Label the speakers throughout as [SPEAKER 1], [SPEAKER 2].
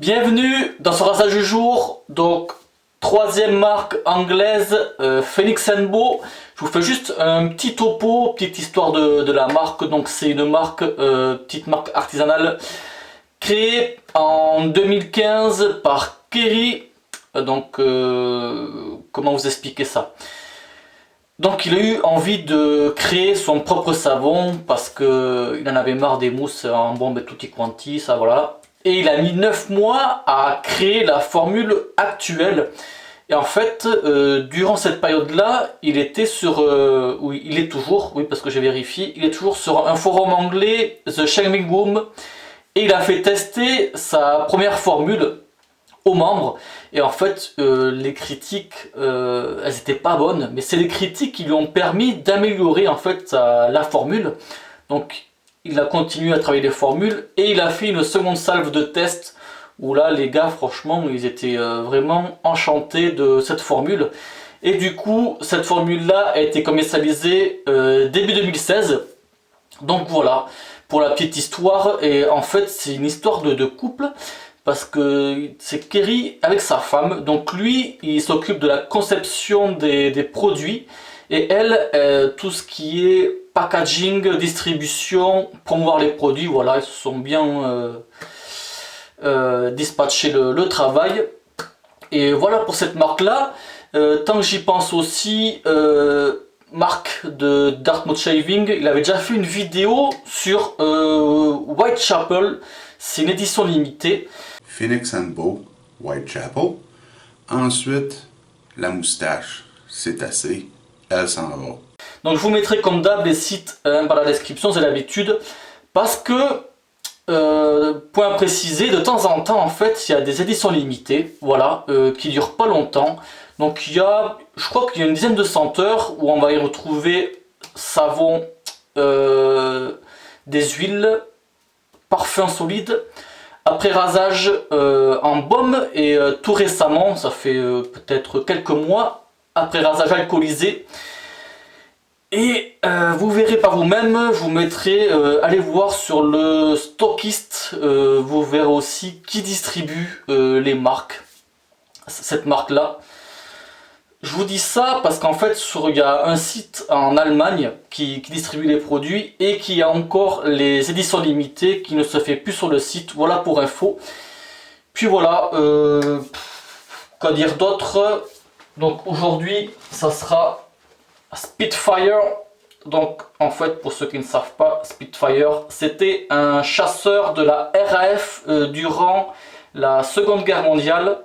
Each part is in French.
[SPEAKER 1] Bienvenue dans ce rasage du jour, donc troisième marque anglaise, Phoenix & Bow. Je vous fais juste un petit topo, petite histoire de la marque. Donc c'est une marque, petite marque artisanale créée en 2015 par Kerry. Donc comment vous expliquer ça? Donc il a eu envie de créer son propre savon parce qu'il en avait marre des mousses en bombe et tutti quanti, ça voilà. Et il a mis 9 mois à créer la formule actuelle. Et en fait, durant cette période-là, il était sur... oui, il est toujours, oui parce que j'ai vérifié, il est toujours sur un forum anglais, The Shaving Room. Et il a fait tester sa première formule aux membres. Et en fait, les critiques, elles n'étaient pas bonnes. Mais c'est les critiques qui lui ont permis d'améliorer en fait la formule. Donc il a continué à travailler les formules et il a fait une seconde salve de test où là les gars franchement ils étaient vraiment enchantés de cette formule. Et du coup cette formule là a été commercialisée début 2016. Donc voilà pour la petite histoire. Et en fait c'est une histoire de couple parce que c'est Kerry avec sa femme. Donc lui il s'occupe de la conception des produits et elle tout ce qui est packaging, distribution, promouvoir les produits. Voilà, ils se sont bien dispatchés le travail. Et voilà pour cette marque là. Tant que j'y pense aussi, Marc de Dartmouth Shaving, il avait déjà fait une vidéo sur Whitechapel. C'est une édition limitée.
[SPEAKER 2] Phoenix & Bow, Whitechapel. Ensuite, la moustache, c'est assez, elle s'en va.
[SPEAKER 1] Donc je vous mettrai comme d'hab les sites par la description, c'est l'habitude. Parce que, point précisé, de temps en temps en fait, il y a des éditions limitées, voilà, qui durent pas longtemps. Donc il y a, je crois qu'il y a une dizaine de senteurs où on va y retrouver savon, des huiles, parfums solides. Après rasage en baume et tout récemment, ça fait peut-être quelques mois, après rasage alcoolisé. Et vous verrez par vous-même, je vous mettrai, allez voir sur le stockiste, vous verrez aussi qui distribue les marques, cette marque-là. Je vous dis ça parce qu'en fait, il y a un site en Allemagne qui distribue les produits et qui a encore les éditions limitées qui ne se fait plus sur le site. Voilà pour info. Puis voilà, quoi dire d'autre? Donc aujourd'hui, ça sera Spitfire. Donc en fait, pour ceux qui ne savent pas, Spitfire, c'était un chasseur de la RAF durant la Seconde Guerre mondiale.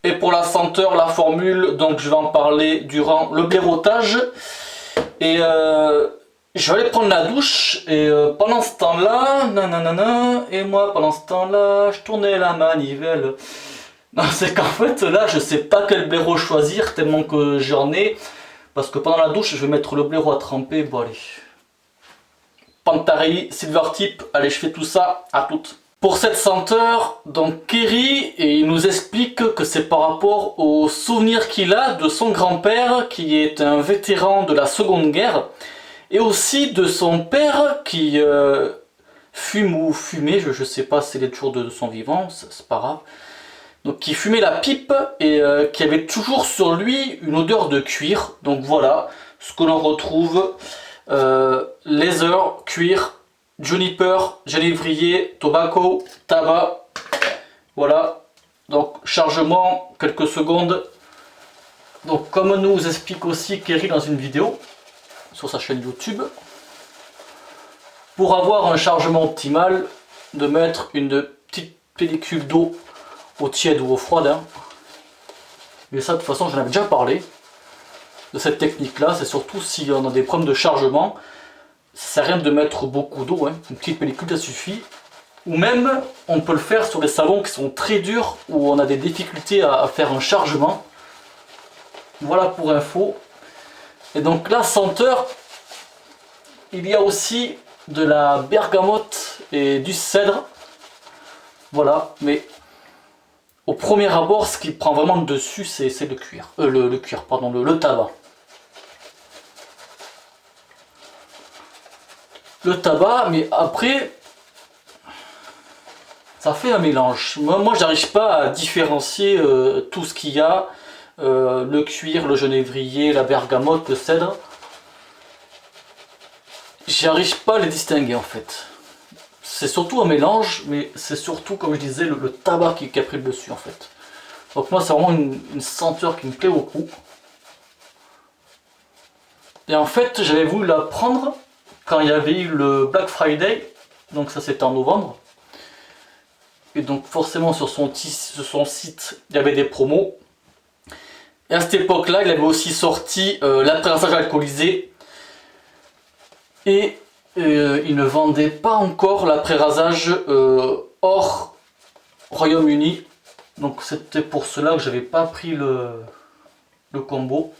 [SPEAKER 1] Et pour la senteur, la formule, donc je vais en parler durant le blaireautage. Et je vais aller prendre la douche. Et pendant ce temps-là, nanana, et moi pendant ce temps-là, je tournais la manivelle. Non, c'est qu'en fait là, je sais pas quel blaireau choisir tellement que j'en ai. Parce que pendant la douche, je vais mettre le blaireau à tremper. Bon allez. Pantarei, Silvertip, allez, je fais tout ça, à toutes. Pour cette senteur, donc Kerry, et il nous explique que c'est par rapport aux souvenirs qu'il a de son grand-père qui est un vétéran de la Seconde Guerre et aussi de son père qui fume ou fumait, je sais pas si c'est toujours de son vivant, c'est pas grave. Donc qui fumait la pipe et qui avait toujours sur lui une odeur de cuir. Donc voilà ce que l'on retrouve, leather, cuir, juniper, genévrier, tobacco, tabac. Voilà. Donc chargement, quelques secondes. Donc comme nous explique aussi Kerry dans une vidéo sur sa chaîne YouTube, pour avoir un chargement optimal, de mettre une petite pellicule d'eau au tiède ou au froid. Hein. Mais ça de toute façon j'en avais déjà parlé de cette technique là, c'est surtout si on a des problèmes de chargement. Ça sert à rien de mettre beaucoup d'eau, hein. Une petite pellicule ça suffit. Ou même on peut le faire sur des savons qui sont très durs, où on a des difficultés à faire un chargement. Voilà pour info. Et donc la senteur, il y a aussi de la bergamote et du cèdre. Voilà, mais au premier abord, ce qui prend vraiment le dessus, c'est le cuir. Le cuir, pardon, le tabac. Le tabac, mais après, ça fait un mélange. Moi j'arrive pas à différencier tout ce qu'il y a. Le cuir, le genévrier, la bergamote, le cèdre. J'arrive pas à les distinguer en fait. C'est surtout un mélange, mais c'est surtout, comme je disais, le tabac qui a pris le dessus en fait. Donc moi c'est vraiment une senteur qui me plaît beaucoup. Et en fait j'avais voulu la prendre quand il y avait eu le Black Friday, donc ça c'était en novembre. Et donc forcément sur son site il y avait des promos. Et à cette époque-là, il avait aussi sorti l'après-rasage alcoolisé. Et il ne vendait pas encore l'après-rasage hors Royaume-Uni. Donc c'était pour cela que j'avais pas pris le combo.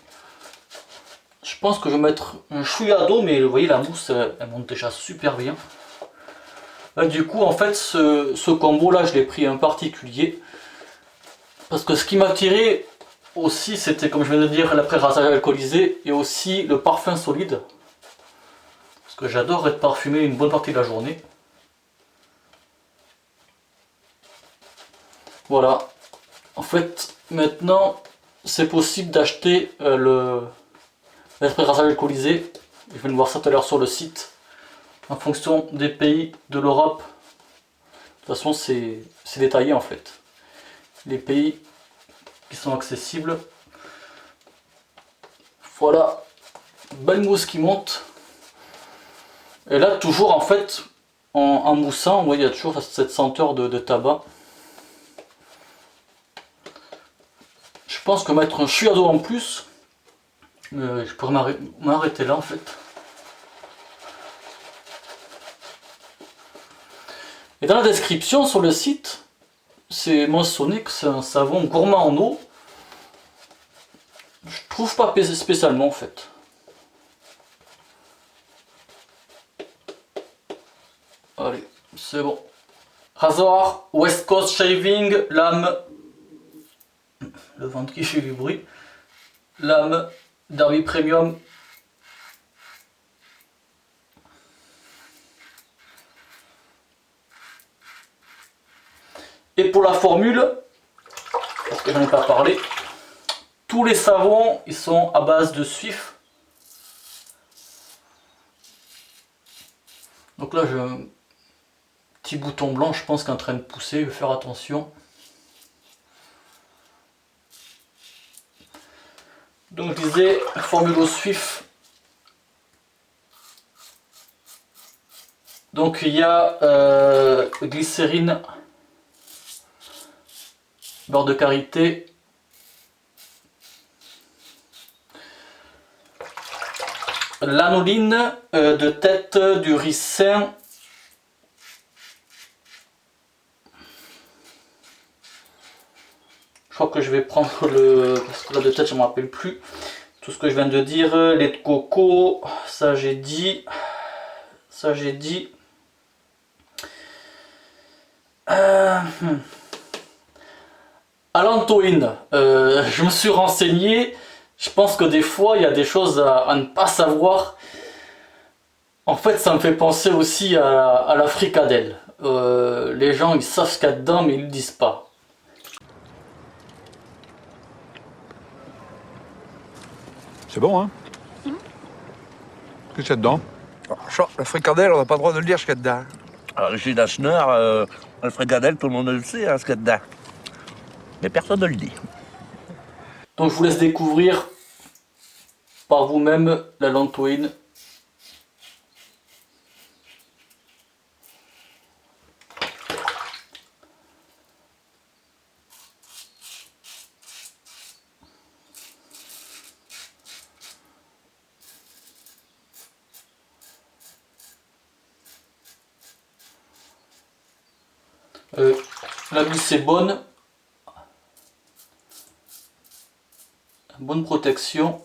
[SPEAKER 1] Je pense que je vais mettre un chouïa d'eau, mais vous voyez la mousse elle monte déjà super bien. Là, du coup en fait ce combo là je l'ai pris en particulier. Parce que ce qui m'a attiré aussi c'était, comme je viens de dire, l'après-rasage alcoolisé et aussi le parfum solide. Parce que j'adore être parfumé une bonne partie de la journée. Voilà. En fait, maintenant, c'est possible d'acheter l'après-rasage alcoolisé. Je viens de voir ça tout à l'heure sur le site. En fonction des pays de l'Europe. De toute façon, c'est détaillé en fait. Les pays qui sont accessibles. Voilà. Belle mousse qui monte. Et là, toujours en fait, en moussant, ouais, il y a toujours cette senteur de tabac. Je pense que mettre un chouïa d'eau en plus, je pourrais m'arrêter là en fait. Et dans la description sur le site, c'est mentionné que c'est un savon gourmand en eau. Je trouve pas spécialement en fait. Allez, c'est bon. Rasoir West Coast Shaving, lame. Le ventre qui fait du bruit. Lame Derby Premium. Et pour la formule, parce que j'en ai pas parlé, tous les savons ils sont à base de suif. Donc là j'ai un petit bouton blanc, je pense qu'il est en train de pousser, je vais faire attention. Donc je disais, formule au suif. Donc il y a glycérine, beurre de karité, l'anoline de tête du ricin, je crois que je vais prendre parce que là de tête je ne me rappelle plus tout ce que je viens de dire, lait de coco, ça j'ai dit, Allantoïne, je me suis renseigné, je pense que des fois il y a des choses à ne pas savoir. En fait ça me fait penser aussi à la fricadelle. Les gens ils savent ce qu'il y a dedans mais ils ne le disent pas.
[SPEAKER 3] C'est bon, hein? Qu'est-ce qu'il y a dedans?
[SPEAKER 4] La fricadelle, on n'a pas le droit de le dire ce qu'il y a dedans.
[SPEAKER 5] Alors, chez Lachner, le fricadelle, tout le monde le sait, hein, ce qu'il y a dedans. Mais personne ne le dit.
[SPEAKER 1] Donc je vous laisse découvrir par vous-même la lantoïne. La mousse est bonne. Bonne protection.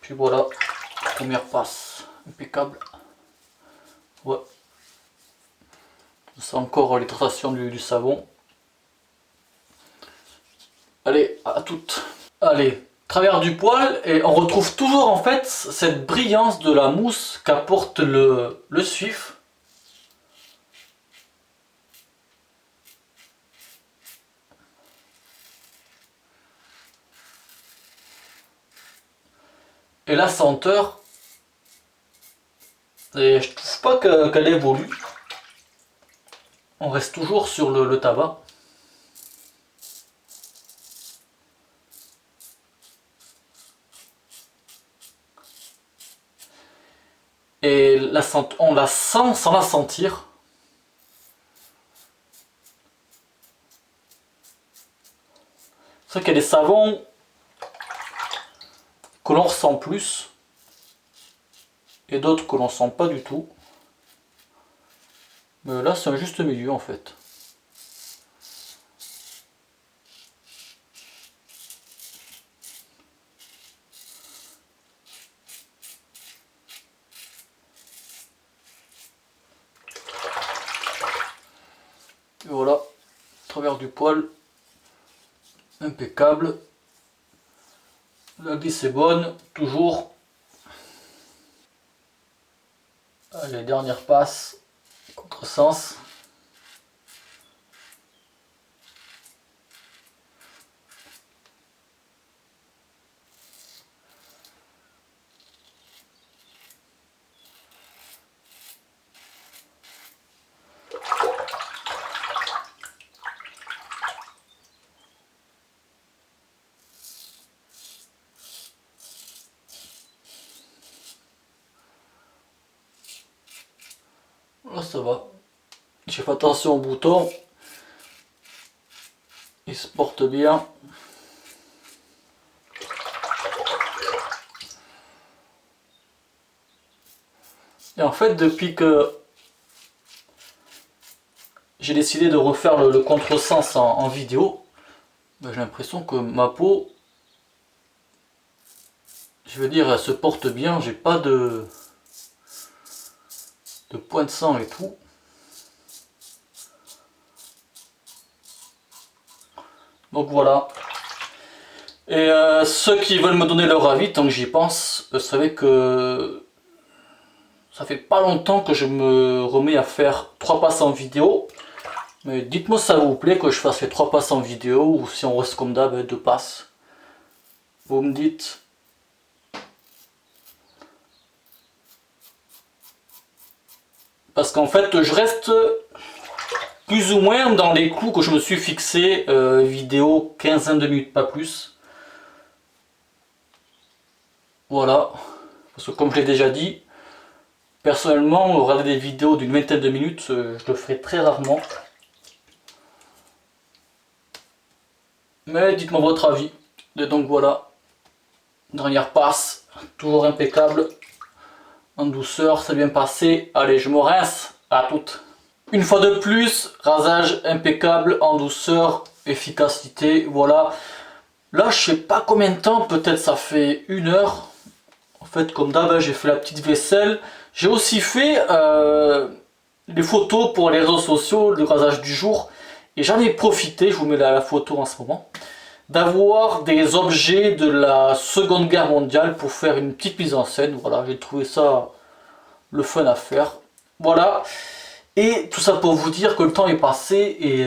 [SPEAKER 1] Puis voilà, première passe, impeccable. Ouais. C'est encore l'hydratation du savon. Allez, à toutes. Allez, travers du poil, et on retrouve toujours en fait cette brillance de la mousse qu'apporte le suif. Et la senteur, et je trouve pas qu'elle évolue. On reste toujours sur le tabac. Et on la sent sans la sentir. C'est vrai qu'il y a des savons que l'on ressent plus et d'autres que l'on sent pas du tout. Mais là c'est un juste milieu en fait. Et voilà, travers du poil, impeccable. La glisse est bonne, toujours. Allez, dernière passe, contresens. Là ça va. J'ai fait attention au bouton. Il se porte bien. Et en fait depuis que j'ai décidé de refaire le contresens en vidéo, ben, j'ai l'impression que ma peau, je veux dire, elle se porte bien, j'ai pas de points de sang et tout. Donc voilà. Et ceux qui veulent me donner leur avis, tant que j'y pense, vous savez que ça fait pas longtemps que je me remets à faire 3 passes en vidéo. Mais dites-moi si ça vous plaît que je fasse les 3 passes en vidéo ou si on reste comme d'hab 2 passes. Vous me dites. Parce qu'en fait je reste plus ou moins dans les clous que je me suis fixé, vidéo 15 de minutes, pas plus. Voilà, parce que comme je l'ai déjà dit, personnellement regarder des vidéos d'une vingtaine de minutes, je le ferai très rarement. Mais dites-moi votre avis. Et donc voilà, dernière passe, toujours impeccable. En douceur, c'est bien passé. Allez, je me rince. À toutes. Une fois de plus, rasage impeccable, en douceur, efficacité. Voilà. Là, je sais pas combien de temps. Peut-être ça fait 1 heure. En fait, comme d'hab, j'ai fait la petite vaisselle. J'ai aussi fait les photos pour les réseaux sociaux, le rasage du jour. Et j'en ai profité, je vous mets la photo en ce moment, d'avoir des objets de la Seconde Guerre mondiale pour faire une petite mise en scène. Voilà, j'ai trouvé ça le fun à faire. Voilà, et tout ça pour vous dire que le temps est passé et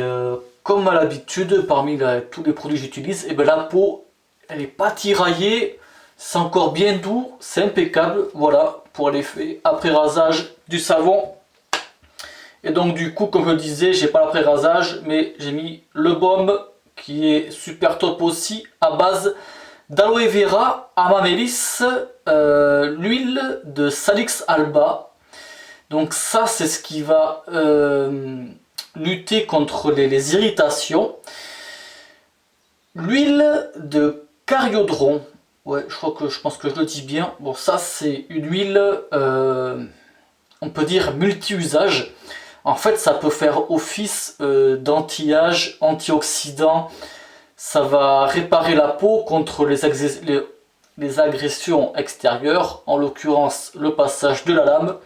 [SPEAKER 1] comme à l'habitude, parmi tous les produits que j'utilise, et ben la peau, elle n'est pas tiraillée, c'est encore bien doux, c'est impeccable. Voilà pour l'effet après rasage du savon. Et donc du coup, comme je le disais, j'ai pas l'après rasage, mais j'ai mis le baume qui est super top aussi, à base d'aloe vera, amaryllis, l'huile de Salix alba. Donc ça c'est ce qui va lutter contre les irritations. L'huile de cariodron, ouais, je pense que je le dis bien. Bon, ça c'est une huile, on peut dire multi-usage. En fait, ça peut faire office d'anti-âge, antioxydant. Ça va réparer la peau contre les agressions extérieures, en l'occurrence le passage de la lame.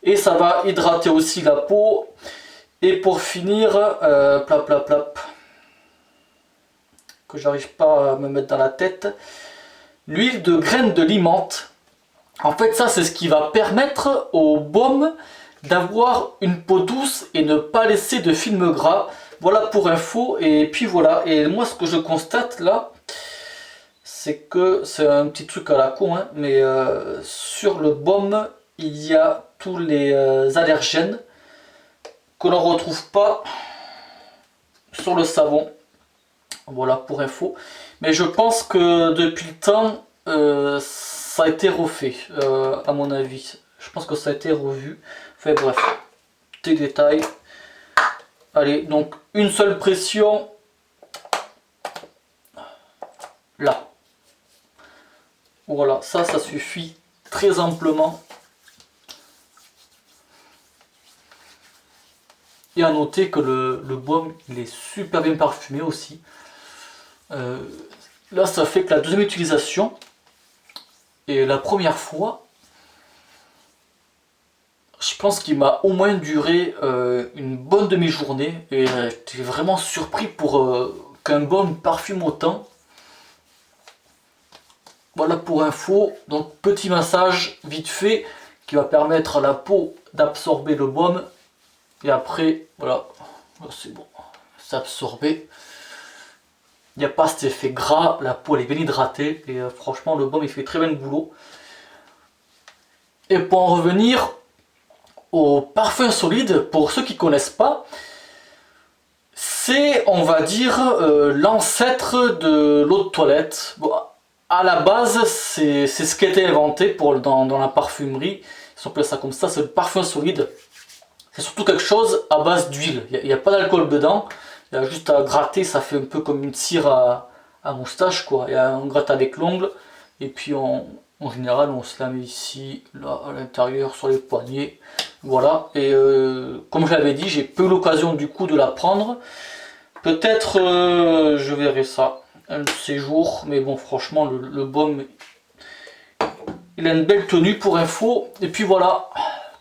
[SPEAKER 1] Et ça va hydrater aussi la peau. Et pour finir, plap plap plap, que j'arrive pas à me mettre dans la tête, l'huile de graines de limante. En fait, ça c'est ce qui va permettre au baume d'avoir une peau douce et ne pas laisser de film gras. Voilà pour info. Et puis voilà, et moi ce que je constate là, c'est que c'est un petit truc à la con, hein, mais sur le baume, il y a tous les allergènes que l'on ne retrouve pas sur le savon. Voilà pour info. Mais je pense que depuis le temps, ça a été refait, à mon avis. Je pense que ça a été revu. Enfin bref, des détails. Allez, donc une seule pression. Là. Voilà, ça suffit très amplement. Et à noter que le baume, il est super bien parfumé aussi. Là, ça fait que la deuxième utilisation, et la première fois, je pense qu'il m'a au moins duré une bonne demi-journée. Et j'étais vraiment surpris pour qu'un baume parfume autant. Voilà pour info. Donc petit massage vite fait qui va permettre à la peau d'absorber le baume. Et après, voilà, c'est bon, c'est absorbé. Il n'y a pas cet effet gras, la peau elle est bien hydratée. Et franchement, le baume il fait très bien le boulot. Et pour en revenir au parfum solide, pour ceux qui ne connaissent pas, c'est, on va dire, l'ancêtre de l'eau de toilette. Bon, à la base, c'est ce qui a été inventé dans la parfumerie. Ils appellent ça comme ça, c'est le parfum solide. C'est surtout quelque chose à base d'huile. Il n'y a pas d'alcool dedans. Il y a juste à gratter, ça fait un peu comme une cire à moustache, quoi. Et on gratte avec l'ongle. Et puis en général, on se la met ici, là, à l'intérieur, sur les poignets. Voilà. Et comme je l'avais dit, j'ai peu l'occasion du coup de la prendre. Peut-être je verrai ça un de ces jours. Mais bon, franchement, le baume, il a une belle tenue pour info. Et puis voilà.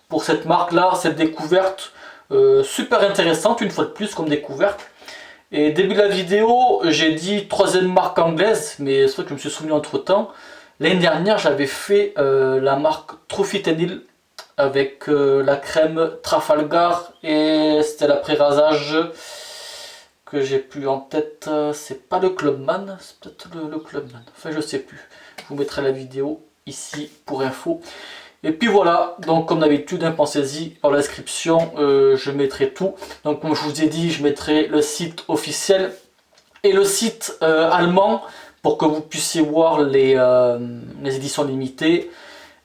[SPEAKER 1] Pour cette marque là, cette découverte super intéressante une fois de plus comme découverte. Et début de la vidéo j'ai dit troisième marque anglaise, mais c'est vrai que je me suis souvenu entre temps. L'année dernière j'avais fait la marque True Fit & Heal avec la crème Trafalgar et c'était l'après-rasage que j'ai plus en tête. C'est pas le Clubman, c'est peut-être le Clubman, enfin je sais plus. Je vous mettrai la vidéo ici pour info. Et puis voilà, donc comme d'habitude, hein, pensez-y, dans la description, je mettrai tout. Donc comme je vous ai dit, je mettrai le site officiel et le site allemand pour que vous puissiez voir les éditions limitées.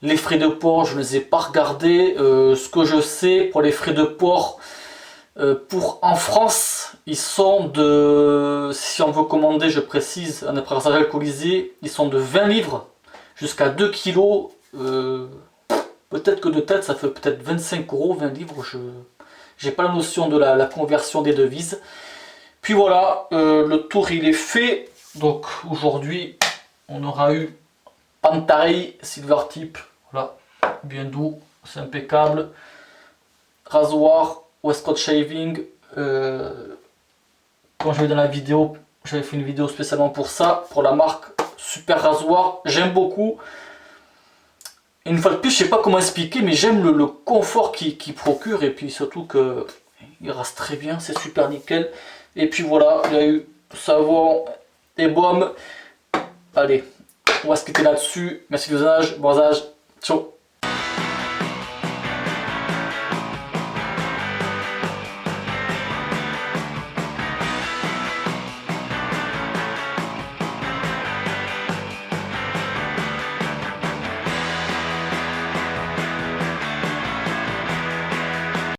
[SPEAKER 1] Les frais de port, je ne les ai pas regardés. Ce que je sais, pour les frais de port, en France, ils sont de, si on veut commander, je précise, un apprentissage alcoolisé, ils sont de 20 livres jusqu'à 2 kilos. Peut-être que de tête ça fait peut-être 25 €, 20 livres, je n'ai pas la notion de la conversion des devises. Puis voilà, le tour il est fait. Donc aujourd'hui on aura eu Pantarei Silver Tip, voilà, bien doux, c'est impeccable. Rasoir Westcott Shaving, quand je vais dans la vidéo, j'avais fait une vidéo spécialement pour ça, pour la marque, super rasoir, j'aime beaucoup. Et une fois de plus, je sais pas comment expliquer, mais j'aime le confort qu'il procure et puis surtout que il rase très bien, c'est super nickel. Et puis voilà, il y a eu savon et baume. Allez, on va se quitter là-dessus. Merci du visionnage, bon usage, ciao.